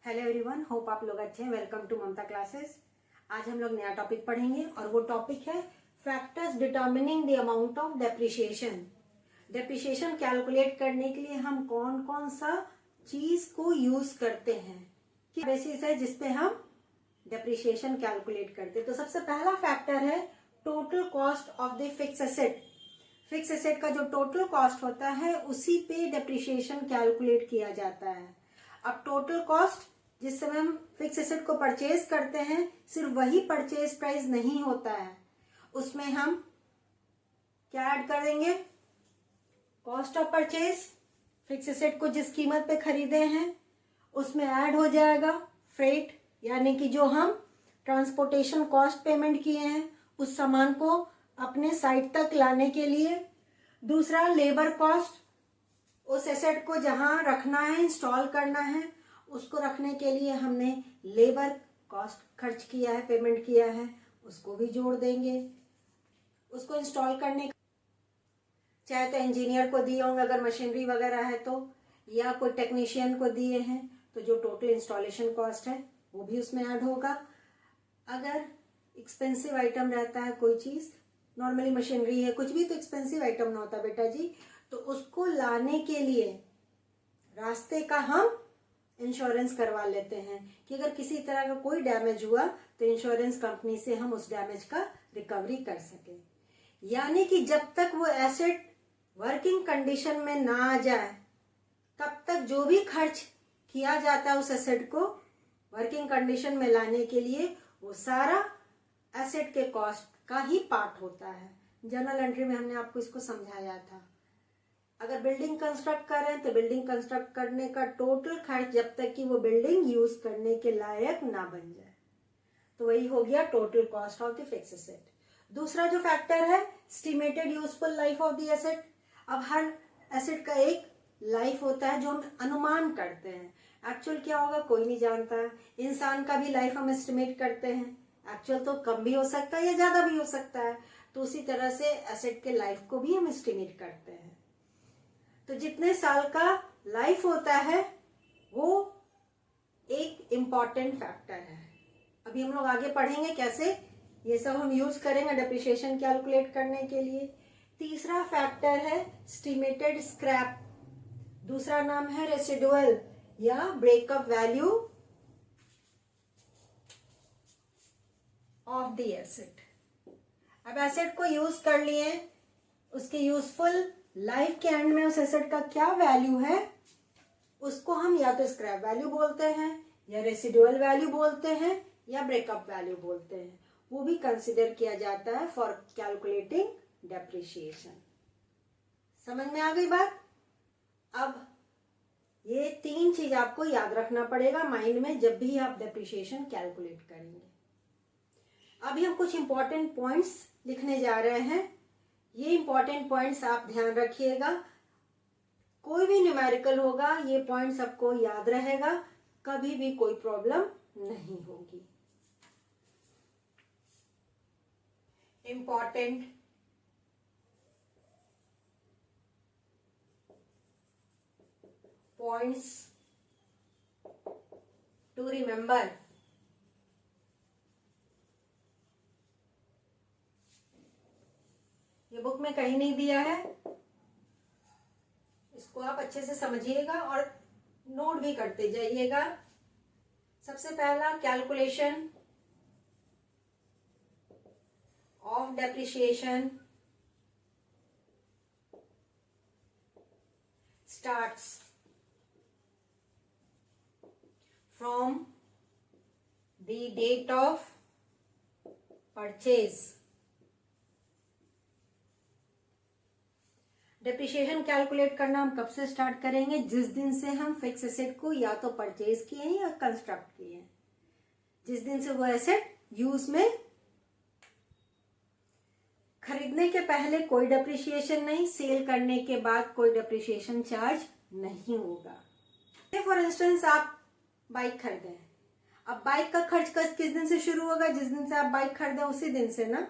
Hello everyone, hope आप लोग अच्छे हैं। Welcome to Mamta classes. आज हम लोग नया टॉपिक पढ़ेंगे और वो टॉपिक है factors determining the amount of depreciation. Depreciation calculate करने के लिए हम कौन कौन सा चीज को यूज करते हैं, क्या बेसिस है जिसपे हम डेप्रिसिएशन कैलकुलेट करते हैं। तो सबसे पहला फैक्टर है total cost of the fix asset. Fix asset का जो टोटल कॉस्ट होता है उसी पे डेप्रिसिएशन कैलकुलेट किया जाता है। अब टोटल कॉस्ट जिस समय हम फिक्स एसेट को परचेज करते हैं, सिर्फ वही परचेज प्राइस नहीं होता है, उसमें हम क्या ऐड करेंगे? Cost of purchase. Fix asset को जिस कीमत पे खरीदे हैं उसमें ऐड हो जाएगा फ्रेट, यानी कि जो हम ट्रांसपोर्टेशन कॉस्ट पेमेंट किए हैं उस सामान को अपने साइट तक लाने के लिए। दूसरा लेबर कॉस्ट, उस एसेट को जहां रखना है, इंस्टॉल करना है, उसको रखने के लिए हमने लेबर कॉस्ट खर्च किया है, पेमेंट किया है, उसको भी जोड़ देंगे। उसको इंस्टॉल करने चाहे तो इंजीनियर को दिए होंगे अगर मशीनरी वगैरह है तो, या कोई टेक्नीशियन को दिए हैं तो जो टोटल इंस्टॉलेशन कॉस्ट है वो भी उसमें ऐड होगा। अगर एक्सपेंसिव आइटम रहता है कोई चीज, नॉर्मली मशीनरी है, कुछ भी तो एक्सपेंसिव आइटम ना होता बेटा जी, तो उसको लाने के लिए रास्ते का हम इंश्योरेंस करवा लेते हैं कि अगर किसी तरह का कोई डैमेज हुआ तो इंश्योरेंस कंपनी से हम उस डैमेज का रिकवरी कर सके। यानी कि जब तक वो एसेट वर्किंग कंडीशन में ना आ जाए तब तक जो भी खर्च किया जाता है उस एसेट को वर्किंग कंडीशन में लाने के लिए, वो सारा एसेट के कॉस्ट का ही पार्ट होता है। जर्नल एंट्री में हमने आपको इसको समझाया था। अगर बिल्डिंग कंस्ट्रक्ट कर रहे हैं तो बिल्डिंग कंस्ट्रक्ट करने का टोटल खर्च जब तक कि वो बिल्डिंग यूज करने के लायक ना बन जाए, तो वही हो गया total cost of the fix asset. दूसरा जो फैक्टर है estimated useful life of the asset. अब हर एसेट का एक लाइफ होता है जो हम अनुमान करते हैं, एक्चुअल क्या होगा कोई नहीं जानता है। इंसान का भी लाइफ हम एस्टिमेट करते हैं, एक्चुअल तो कम भी हो सकता है या ज्यादा भी हो सकता है। तो उसी तरह से एसेट के लाइफ को भी हम एस्टिमेट करते हैं। तो जितने साल का लाइफ होता है वो एक इम्पॉर्टेंट फैक्टर है। अभी हम लोग आगे पढ़ेंगे कैसे ये सब हम यूज करेंगे डेप्रिसिएशन कैलकुलेट करने के लिए। तीसरा फैक्टर है एस्टिमेटेड स्क्रैप, दूसरा नाम है रेसिडुअल या breakup value of the asset. अब एसेट को यूज कर लिए, उसके यूजफुल लाइफ के एंड में उस एसेट का क्या वैल्यू है उसको हम या तो स्क्रैप वैल्यू बोलते हैं या रेसिडुअल वैल्यू बोलते हैं या ब्रेकअप वैल्यू बोलते हैं। वो भी कंसिडर किया जाता है फॉर कैलकुलेटिंग डेप्रिसिएशन। समझ में आ गई बात? अब ये तीन चीज आपको याद रखना पड़ेगा माइंड में जब भी आप डेप्रिसिएशन कैलकुलेट करेंगे। अभी हम कुछ इंपॉर्टेंट पॉइंट्स लिखने जा रहे हैं। ये इंपॉर्टेंट पॉइंट्स आप ध्यान रखिएगा। कोई भी न्यूमेरिकल होगा ये पॉइंट सबको याद रहेगा, कभी भी कोई प्रॉब्लम नहीं होगी। Important points to remember. ये बुक में कहीं नहीं दिया है, इसको आप अच्छे से समझिएगा और नोट भी करते जाइएगा। सबसे पहला calculation of depreciation starts from the date of purchase. Depreciation calculate करना हम कब से स्टार्ट करेंगे? जिस दिन से हम फिक्स एसेट को या तो परचेज किए हैं या कंस्ट्रक्ट किए हैं, जिस दिन से वो एसेट यूज में। खरीदने के पहले कोई डेप्रिसिएशन नहीं, सेल करने के बाद कोई डेप्रिसिएशन चार्ज नहीं होगा। फॉर इंस्टेंस आप बाइक खरीदे, अब बाइक का खर्च किस दिन से शुरू होगा? जिस दिन से आप बाइक खरीदे उसी दिन से ना,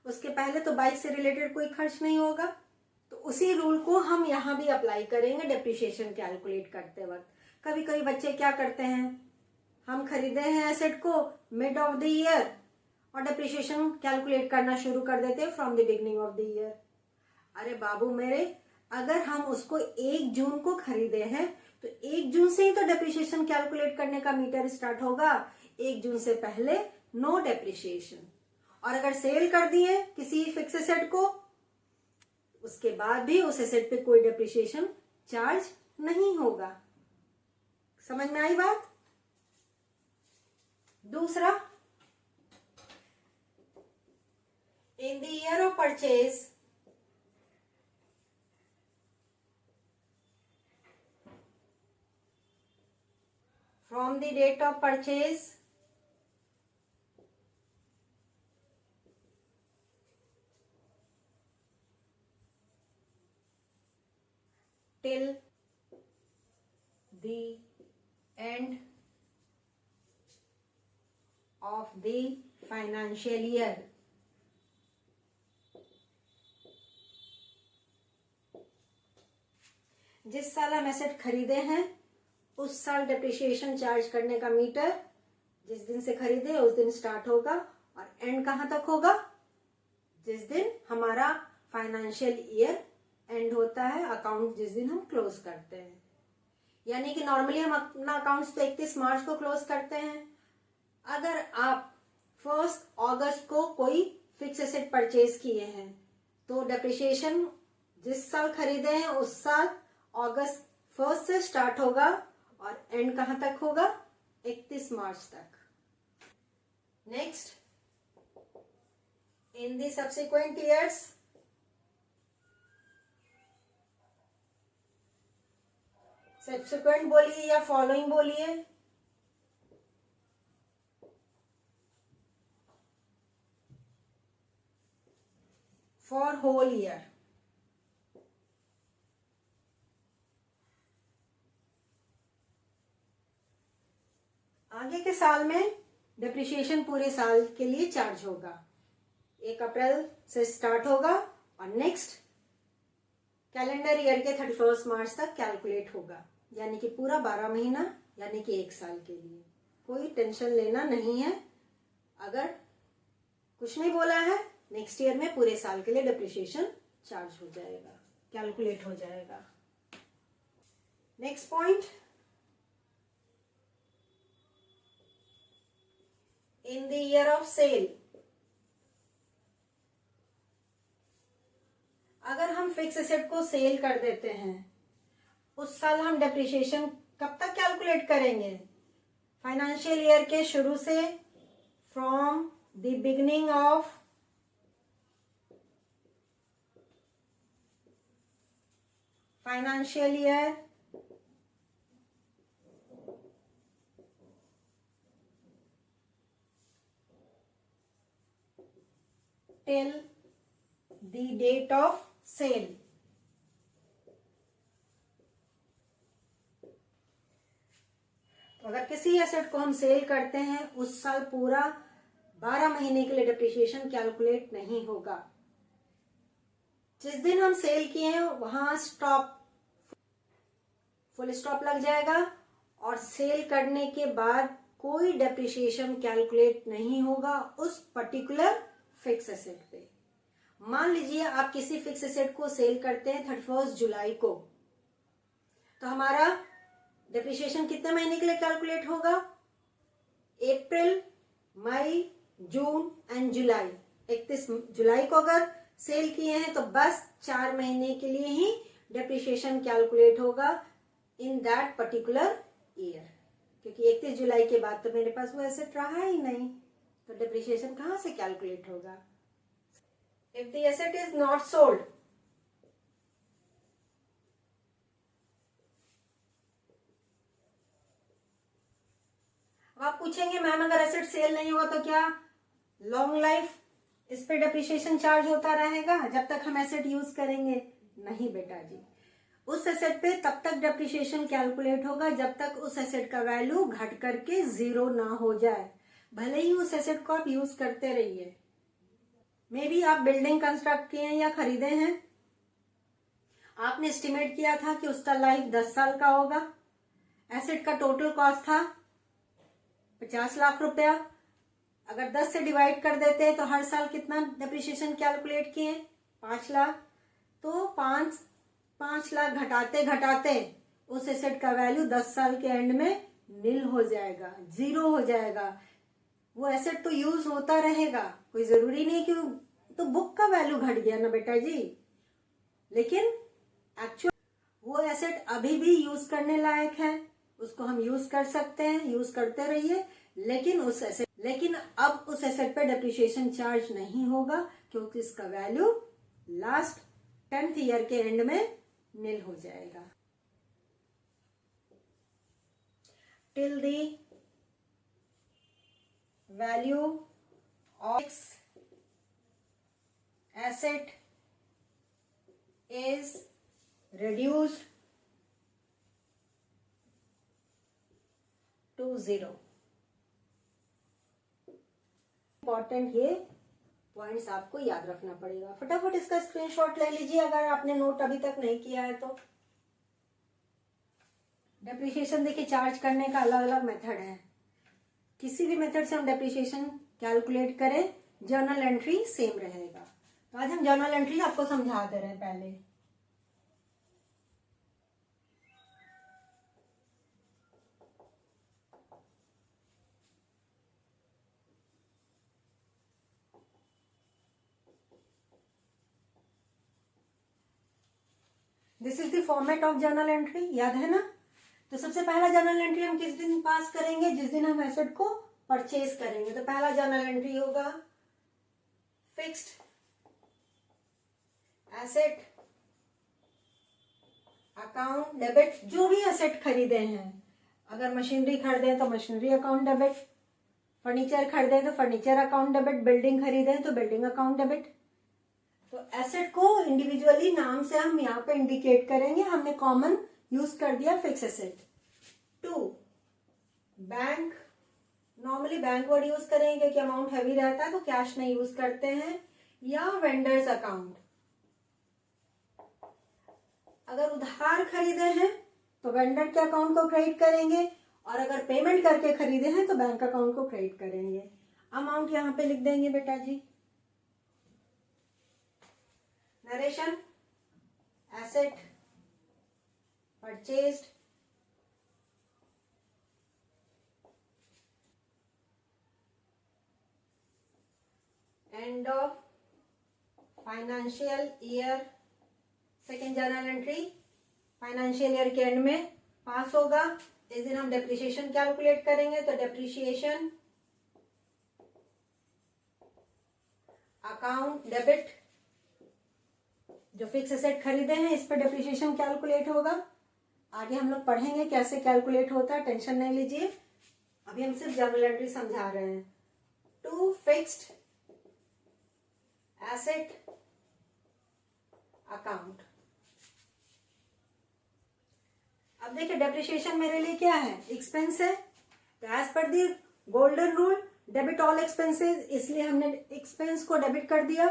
उसके पहले तो बाइक से रिलेटेड कोई खर्च नहीं होगा। तो उसी रूल को हम यहाँ भी अप्लाई करेंगे डेप्रिसिएशन कैलकुलेट करते वक्त। कभी कभी बच्चे क्या करते हैं, हम खरीदे हैं एसेट को मिड ऑफ द ईयर और डिप्रिसिएशन कैलकुलेट करना शुरू कर देते हैं from the beginning of the year. अरे बाबू मेरे, अगर हम उसको 1 जून को खरीदे हैं तो 1 जून से ही तो डिप्रिसिएशन कैलकुलेट करने का मीटर स्टार्ट होगा। 1 जून से पहले नो डिप्रिसिएशन। और अगर सेल कर दिए किसी फिक्स एसेट को, उसके बाद भी उस एसेट पे कोई डिप्रिसिएशन चार्ज नहीं होगा। समझ में आई बात? दूसरा, इन the year of purchase from the date of purchase till the end of the financial year, जिस साल हम एसेट खरीदे हैं उस साल डिप्रिसिएशन चार्ज करने का मीटर जिस दिन से खरीदे उस दिन स्टार्ट होगा और एंड कहां तक होगा? जिस दिन हमारा फाइनेंशियल ईयर एंड होता है, अकाउंट जिस दिन हम क्लोज करते हैं। यानी कि नॉर्मली हम अपना अकाउंट्स तो 31 मार्च को क्लोज करते हैं। अगर आप 1 अगस्त को कोई फिक्स एसेट परचेज किए हैं तो डिप्रिसिएशन जिस साल खरीदे हैं उस साल अगस्त 1 से स्टार्ट होगा और एंड कहां तक होगा? 31 मार्च तक। नेक्स्ट, इन दी सब्सिक्वेंट ईयर्स सब्सिक्वेंट बोलिए या फॉलोइंग बोलिए, फॉर होल ईयर, आगे के साल में डिप्रिसिएशन पूरे साल के लिए चार्ज होगा। 1 अप्रैल से स्टार्ट होगा और नेक्स्ट कैलेंडर ईयर के 31 मार्च तक कैलकुलेट होगा। यानी कि पूरा 12 महीना, यानी कि 1 साल के लिए। कोई टेंशन लेना नहीं है। अगर कुछ नहीं बोला है, नेक्स्ट ईयर में पूरे साल के लिए डिप्रिसिएशन चार्ज हो जाएगा, कैलकुलेट हो जाएगा। Next point, in the year of sale, अगर हम फिक्स एसेट को सेल कर देते हैं उस साल हम डिप्रिसिएशन कब तक कैलकुलेट करेंगे? फाइनेंशियल ईयर के शुरू से, from the beginning of financial year till the date of sale। तो अगर किसी एसेट को हम सेल करते हैं उस साल पूरा 12 महीने के लिए डिप्रिसिएशन कैलकुलेट नहीं होगा। जिस दिन हम सेल किए हैं वहां स्टॉप, फुल स्टॉप लग जाएगा और सेल करने के बाद कोई डिप्रिसिएशन कैलकुलेट नहीं होगा उस पर्टिकुलर फिक्स एसेट पे। मान लीजिए आप किसी फिक्स एसेट को सेल करते हैं 31 जुलाई को, तो हमारा डिप्रिसिएशन कितने महीने के लिए कैलकुलेट होगा? अप्रैल, मई, जून एंड जुलाई। 31 जुलाई को अगर सेल किए हैं तो बस 4 महीने के लिए ही डिप्रिसिएशन कैलकुलेट होगा इन दैट पर्टिकुलर ईयर, क्योंकि 31 जुलाई के बाद तो मेरे पास वो एसेट रहा ही नहीं, तो डिप्रिसिएशन कहां से कैलकुलेट होगा? If the asset is not sold, आप पूछेंगे मैम अगर एसेट सेल नहीं हुआ तो क्या लॉन्ग लाइफ इस पे डिप्रिसिएशन चार्ज होता रहेगा जब तक हम एसेट यूज करेंगे? नहीं बेटा जी, उस एसेट पे तब तक डिप्रिसिएशन कैलकुलेट होगा जब तक उस एसेट का वैल्यू घट करके 0 ना हो जाए। भले ही उस एसेट को आप यूज करते रहिए। मे बी आप बिल्डिंग कंस्ट्रक्ट किए हैं या खरीदे हैं, आपने एस्टिमेट किया था कि उसका लाइफ 10 साल का होगा, एसेट का टोटल कॉस्ट था 50 लाख रुपया, अगर 10 से डिवाइड कर देते हैं तो हर साल कितना डेप्रिसिएशन कैलकुलेट किए, 5 लाख। तो 5 लाख घटाते घटाते उस एसेट का वैल्यू 10 साल के एंड में नील हो जाएगा, जीरो हो जाएगा। वो एसेट तो यूज होता रहेगा, कोई जरूरी नहीं कि तो बुक का वैल्यू घट गया ना बेटा जी, लेकिन एक्चुअल वो एसेट अभी भी यूज करने लायक है, उसको हम यूज कर सकते हैं, यूज करते रहिए। लेकिन अब उस एसेट पे डेप्रिसिएशन चार्ज नहीं होगा, क्योंकि इसका वैल्यू लास्ट 10th ईयर के एंड में नील हो जाएगा। Till the value of asset is reduced to 0। Important ये पॉइंट्स आपको याद रखना पड़ेगा। फटाफट इसका स्क्रीनशॉट ले लीजिए अगर आपने नोट अभी तक नहीं किया है तो। डेप्रिसिएशन देखिए चार्ज करने का अलग अलग मेथड है, किसी भी मेथड से हम डेप्रिसिएशन कैलकुलेट करें, जर्नल एंट्री सेम रहेगा। तो आज हम जर्नल एंट्री आपको समझा दे रहे हैं। पहले this is the format of journal entry, याद है ना। तो सबसे पहला जर्नल एंट्री हम किस दिन पास करेंगे, जिस दिन हम एसेट को परचेज करेंगे। तो पहला जर्नल एंट्री होगा फिक्स्ड एसेट अकाउंट डेबिट। जो भी एसेट खरीदे हैं, अगर मशीनरी खरीदे तो मशीनरी अकाउंट डेबिट, फर्नीचर खरीदे तो फर्नीचर अकाउंट डेबिट, बिल्डिंग खरीदे तो बिल्डिंग अकाउंट डेबिट। तो एसेट को इंडिविजुअली नाम से हम यहाँ पे इंडिकेट करेंगे, हमने कॉमन यूज कर दिया fix asset. 2 bank, normally bank word use करेंगे क्योंकि अमाउंट हैवी रहता है तो कैश नहीं यूज करते हैं, या वेंडर्स अकाउंट। अगर उधार खरीदे हैं तो वेंडर के अकाउंट को क्रेडिट करेंगे, और अगर पेमेंट करके खरीदे हैं तो बैंक अकाउंट को क्रेडिट करेंगे। अमाउंट यहाँ पे लिख देंगे बेटा जी। Narration asset purchased end of financial year. Second journal entry financial year के एंड में पास होगा, इस दिन हम डेप्रिसिएशन कैलकुलेट करेंगे। तो डेप्रिसिएशन अकाउंट डेबिट, जो फिक्स एसेट खरीदे हैं इस पर डेप्रिसिएशन कैलकुलेट होगा। आगे हम लोग पढ़ेंगे कैसे कैलकुलेट होता है, टेंशन नहीं लीजिए, अभी हम सिर्फ जर्नल एंट्री समझा रहे हैं। 2 फिक्स्ड एसेट अकाउंट। अब देखिए डेप्रिसिएशन मेरे लिए क्या है, एक्सपेंस है। तो as per the golden rule debit all expenses, इसलिए हमने एक्सपेंस को डेबिट कर दिया।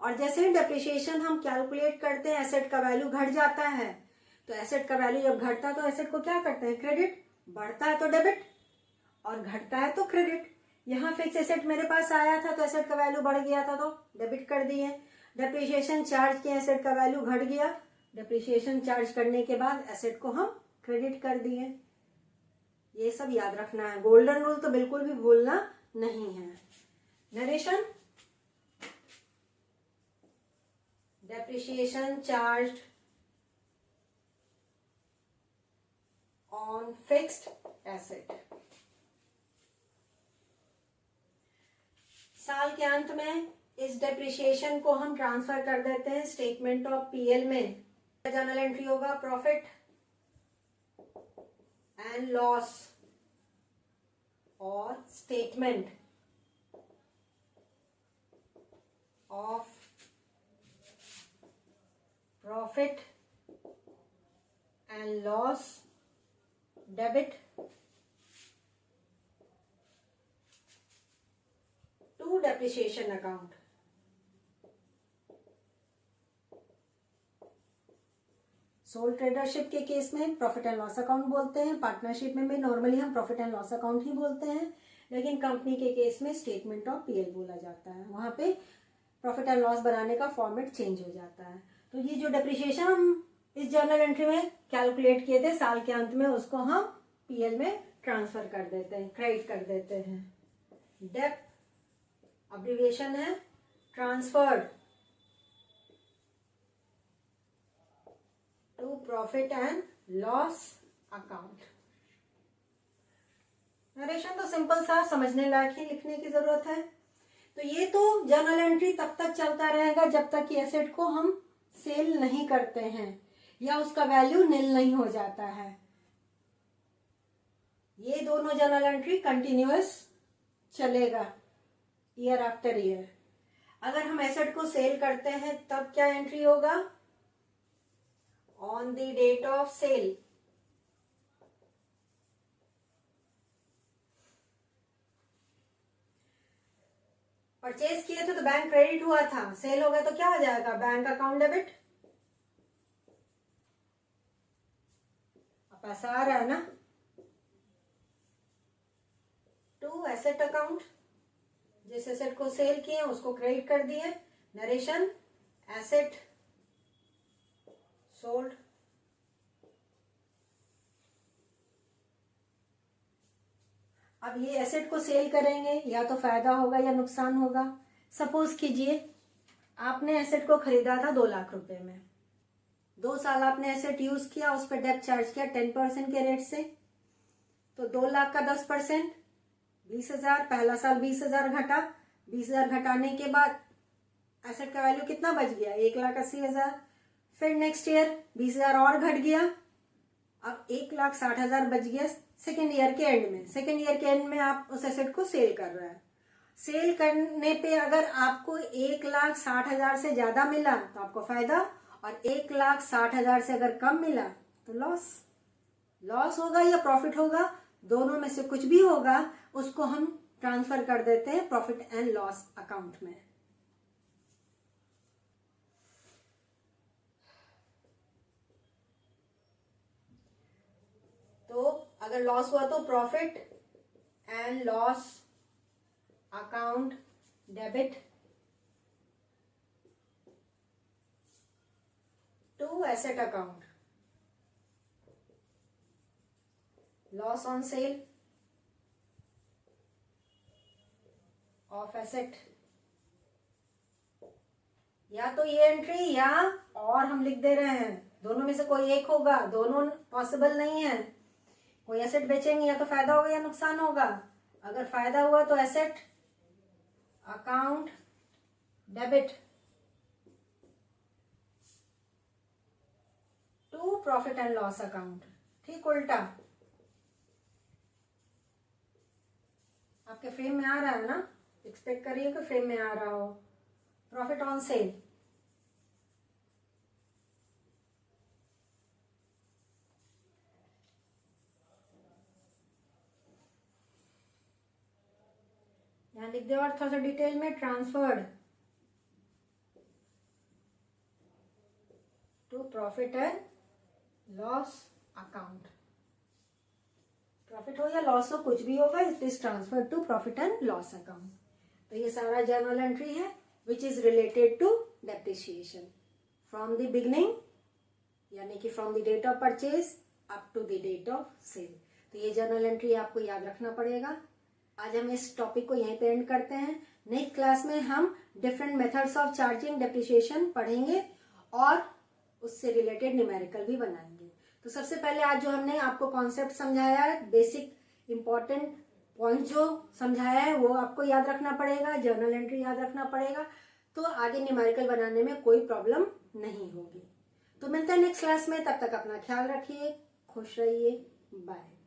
और जैसे ही डेप्रिसिएशन हम कैलकुलेट करते हैं, एसेट का वैल्यू घट जाता है। तो एसेट का वैल्यू जब घटता है तो एसेट को क्या करते हैं, क्रेडिट। बढ़ता है तो डेबिट और घटता है तो क्रेडिट। यहाँ फिक्स एसेट मेरे पास आया था तो एसेट का वैल्यू बढ़ गया था तो डेबिट कर दिए। डेप्रिसिएशन चार्ज किया, एसेट का वैल्यू घट गया, डेप्रिसिएशन चार्ज करने के बाद एसेट को हम क्रेडिट कर दिए। ये सब याद रखना है, गोल्डन रूल तो बिल्कुल भी भूलना नहीं है। Narration depreciation charged on fixed asset। साल के अंत में इस डेप्रिसिएशन को हम ट्रांसफर कर देते हैं स्टेटमेंट ऑफ पीएल में। जर्नल एंट्री होगा प्रॉफिट एंड लॉस और statement of profit and loss debit to depreciation account. Sole tradership के केस में प्रॉफिट एंड लॉस अकाउंट बोलते हैं, पार्टनरशिप में भी नॉर्मली हम प्रॉफिट एंड लॉस अकाउंट ही बोलते हैं। लेकिन कंपनी के केस में स्टेटमेंट ऑफ पीएल बोला जाता है, वहां पे प्रॉफिट एंड लॉस बनाने का फॉर्मेट चेंज हो जाता है। तो ये जो डेप्रिसिएशन हम इस जर्नल एंट्री में कैलकुलेट किए थे साल के अंत में, उसको हम पीएल में ट्रांसफर कर देते हैं, क्रेडिट कर देते हैं। डेप अब्रिविएशन है transferred to profit and loss account. Narration तो सिंपल सा, समझने लायक ही लिखने की जरूरत है। तो ये तो जर्नल एंट्री तब तक चलता रहेगा जब तक कि एसेट को हम सेल नहीं करते हैं या उसका वैल्यू निल नहीं हो जाता है। ये दोनों जर्नल एंट्री कंटिन्यूअस चलेगा ईयर आफ्टर ईयर। अगर हम एसेट को सेल करते हैं तब क्या एंट्री होगा? On the date of sale. Purchase किए थे तो बैंक क्रेडिट हुआ था, सेल हो गया तो क्या हो जाएगा? Bank account debit. पैसा आ रहा है ना, टू एसेट अकाउंट। जिस एसेट को सेल किए उसको क्रेडिट कर दिए। Narration asset sold. अब ये एसेट को सेल करेंगे, या तो फायदा होगा या नुकसान होगा। सपोज कीजिए आपने एसेट को खरीदा था 2 लाख रुपए में, 2 साल आपने एसेट यूज किया, उस पर डेप्ट चार्ज किया 10% के रेट से, तो 2 लाख का 10% 20,000। पहला साल 20,000 घटा, 20,000 घटाने के बाद एसेट का वैल्यू कितना बच गया? 1,80,000। फिर नेक्स्ट ईयर 20,000 और घट गया, अब 1,60,000 बच गया सेकेंड ईयर के एंड में। सेकेंड ईयर के एंड में आप उस एसेट को सेल कर रहे हैं। सेल करने पे अगर आपको 1,60,000 से ज्यादा मिला तो आपको फायदा, और 1,60,000 से अगर कम मिला तो लॉस। लॉस होगा या प्रॉफिट होगा, दोनों में से कुछ भी होगा, उसको हम ट्रांसफर कर देते हैं प्रॉफिट एंड लॉस अकाउंट में। तो अगर लॉस हुआ तो profit and loss account debit to asset account. Loss on sale of asset. या तो ये एंट्री या और हम लिख दे रहे हैं, दोनों में से कोई एक होगा, दोनों पॉसिबल नहीं है। कोई एसेट बेचेंगे या तो फायदा होगा या नुकसान होगा। अगर फायदा हुआ तो asset account debit to profit and loss account. ठीक उल्टा। आपके फ्रेम में आ रहा है ना, एक्सपेक्ट करिए कि फ्रेम में आ रहा हो। प्रॉफिट ऑन सेल, यहां लिख दे और थोड़ा सा डिटेल में, transferred to profit and loss account. Profit हो या लॉस हो, कुछ भी होगा, it is transferred to profit and loss account. तो ये सारा जर्नल एंट्री है which is related to depreciation from the beginning, यानी कि from the date of purchase up to the date of sale. तो ये जर्नल एंट्री आपको याद रखना पड़ेगा। आज हम इस टॉपिक को यहीं पे एंड करते हैं। नेक्स्ट क्लास में हम different methods of charging depreciation पढ़ेंगे और उससे रिलेटेड न्यूमेरिकल भी बनाएंगे। तो सबसे पहले आज जो हमने आपको कॉन्सेप्ट समझाया है, बेसिक इंपॉर्टेंट पॉइंट जो समझाया है वो आपको याद रखना पड़ेगा, जर्नल एंट्री याद रखना पड़ेगा, तो आगे न्यूमेरिकल बनाने में कोई प्रॉब्लम नहीं होगी। तो मिलते हैं नेक्स्ट क्लास में, तब तक अपना ख्याल रखिए, खुश रहिए, बाय।